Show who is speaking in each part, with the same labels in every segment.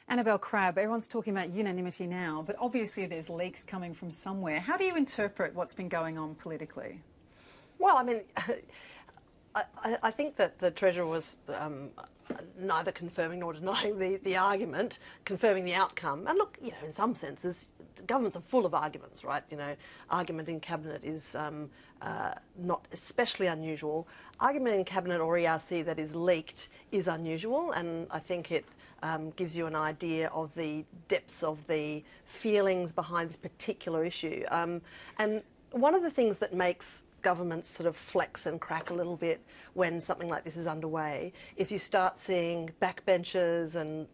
Speaker 1: Annabelle Crabb, everyone's talking about unanimity now, but obviously there's leaks coming from somewhere. How do you interpret what's been going on politically?
Speaker 2: Well, I mean, I think that the Treasurer was neither confirming nor denying the argument, confirming the outcome. And look, in some senses, governments are full of arguments, right? Argument in Cabinet is not especially unusual. Argument in Cabinet or ERC that is leaked is unusual, and I think it gives you an idea of the depths of the feelings behind this particular issue. And one of the things that makes governments sort of flex and crack a little bit when something like this is underway is you start seeing backbenchers and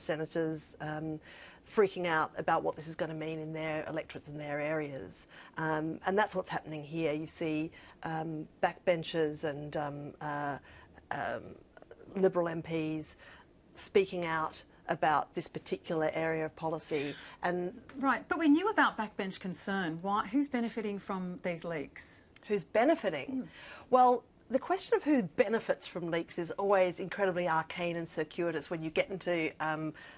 Speaker 2: senators freaking out about what this is going to mean in their electorates and their areas. And that's what's happening here. You see backbenchers and Liberal MPs speaking out about this particular area of policy. And
Speaker 1: right, but we knew about backbench concern. Who's benefiting from these leaks?
Speaker 2: Who's benefiting? Well, the question of who benefits from leaks is always incredibly arcane and circuitous when you get into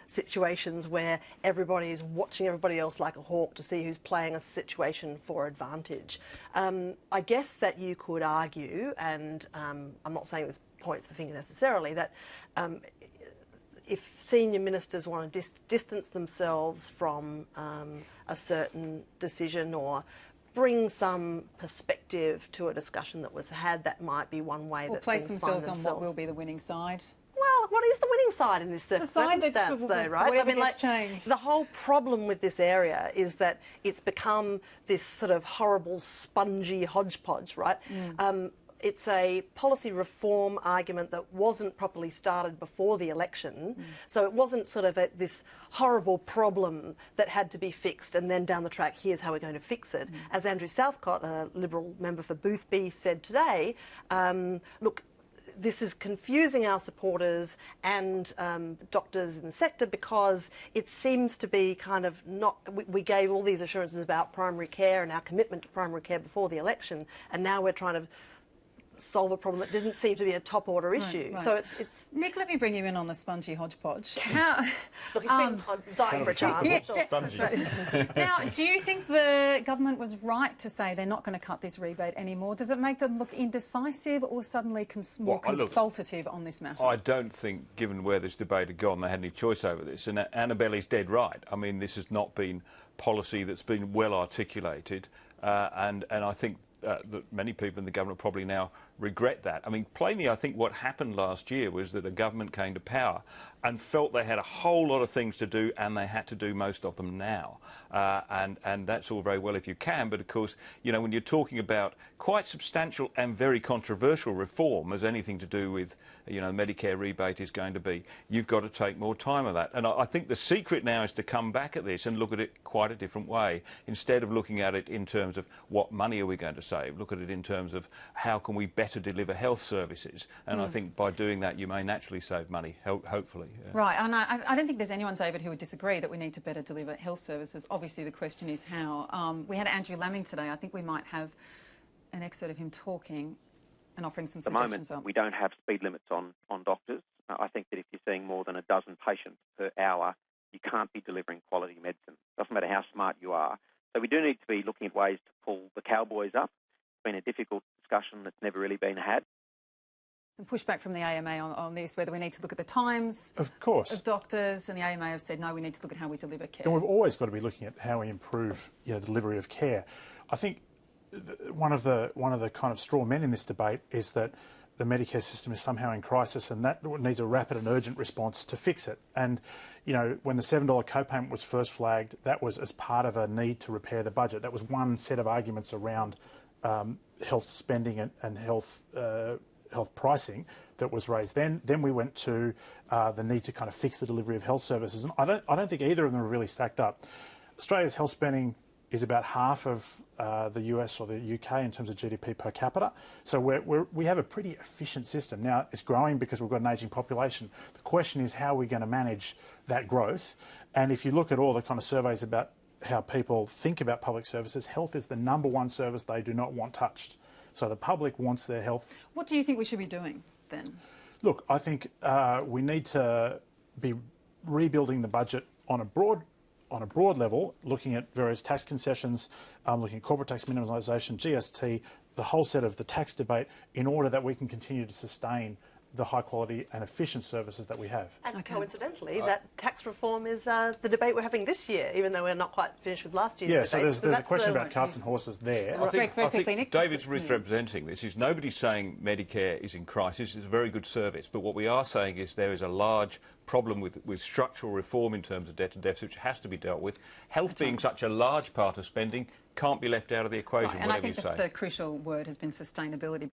Speaker 2: situations where everybody is watching everybody else like a hawk to see who's playing a situation for advantage. I guess that you could argue, and I'm not saying this points the finger necessarily, that if senior ministers want to distance themselves from a certain decision or bring some perspective to a discussion that was had, that might be one way that
Speaker 1: place themselves on what will be the winning side.
Speaker 2: Well, what is the winning side in this circumstance, though, right?
Speaker 1: I mean, changed.
Speaker 2: The whole problem with this area is that it's become this sort of horrible, spongy hodgepodge, right? It's a policy reform argument that wasn't properly started before the election. So it wasn't sort of this horrible problem that had to be fixed and then down the track, here's how we're going to fix it. As Andrew Southcott, a Liberal member for Boothby, said today, look, this is confusing our supporters and doctors in the sector because it seems to be kind of not... We gave all these assurances about primary care and our commitment to primary care before the election, and now we're trying to solve a problem that didn't seem to be a top order issue.
Speaker 1: Right.
Speaker 2: So it's
Speaker 1: Nick, let me bring you in on the spongy hodgepodge.
Speaker 2: Look, he's been dying for a chance.
Speaker 3: Spongy.
Speaker 1: Right. Now, do you think the government was right to say they're not going to cut this rebate anymore? Does it make them look indecisive or suddenly more consultative on this matter?
Speaker 3: I don't think, given where this debate had gone, they had any choice over this. And Annabelle is dead right. I mean, this has not been policy that's been well articulated, and I think that many people in the government probably now regret that. I mean, plainly, I think what happened last year was that a government came to power and felt they had a whole lot of things to do, and they had to do most of them now. And that's all very well if you can, but of course, when you're talking about quite substantial and very controversial reform, as anything to do with, Medicare rebate is going to be, you've got to take more time of that. And I think the secret now is to come back at this and look at it quite a different way. Instead of looking at it in terms of what money are we going to save, look at it in terms of how can we better deliver health services. And I think by doing that, you may naturally save money, hopefully. Yeah.
Speaker 1: Right, and I don't think there's anyone, David, who would disagree that we need to better deliver health services. Obviously, the question is how. We had Andrew Laming today. I think we might have an excerpt of him talking and offering some suggestions.
Speaker 4: At the moment, we don't have speed limits on doctors. I think that if you're seeing more than a dozen patients per hour, you can't be delivering quality medicine. Doesn't matter how smart you are. So we do need to be looking at ways to pull the cowboys up. It's been a difficult discussion that's never really been had.
Speaker 1: Some pushback from the AMA on this, whether we need to look at the times
Speaker 5: of doctors,
Speaker 1: and the AMA have said, no, we need to look at how we deliver care.
Speaker 5: And we've always got to be looking at how we improve delivery of care. I think one of the kind of straw men in this debate is that the Medicare system is somehow in crisis and that needs a rapid and urgent response to fix it. And, when the $7 copayment was first flagged, that was as part of a need to repair the budget. That was one set of arguments around health spending and health pricing that was raised. Then we went to the need to kind of fix the delivery of health services. And I don't think either of them are really stacked up. Australia's health spending is about half of the US or the UK in terms of GDP per capita. So we have a pretty efficient system. Now, it's growing because we've got an ageing population. The question is how are we going to manage that growth? And if you look at all the kind of surveys about how people think about public services, health is the #1 service they do not want touched. So the public wants their health.
Speaker 1: What do you think we should be doing then?
Speaker 5: Look, I think we need to be rebuilding the budget on a broad level, looking at various tax concessions, looking at corporate tax minimalisation, GST, the whole set of the tax debate, in order that we can continue to sustain the high quality and efficient services that we have.
Speaker 2: And coincidentally, that tax reform is the debate we're having this year, even though we're not quite finished with last year's debate.
Speaker 5: So there's a question about carts and horses there.
Speaker 3: I think David's misrepresenting this. Nobody's saying Medicare is in crisis. It's a very good service. But what we are saying is there is a large problem with structural reform in terms of debt and deficit, which has to be dealt with. Health being such a large part of spending can't be left out of the equation,
Speaker 1: and I think the crucial word has been sustainability.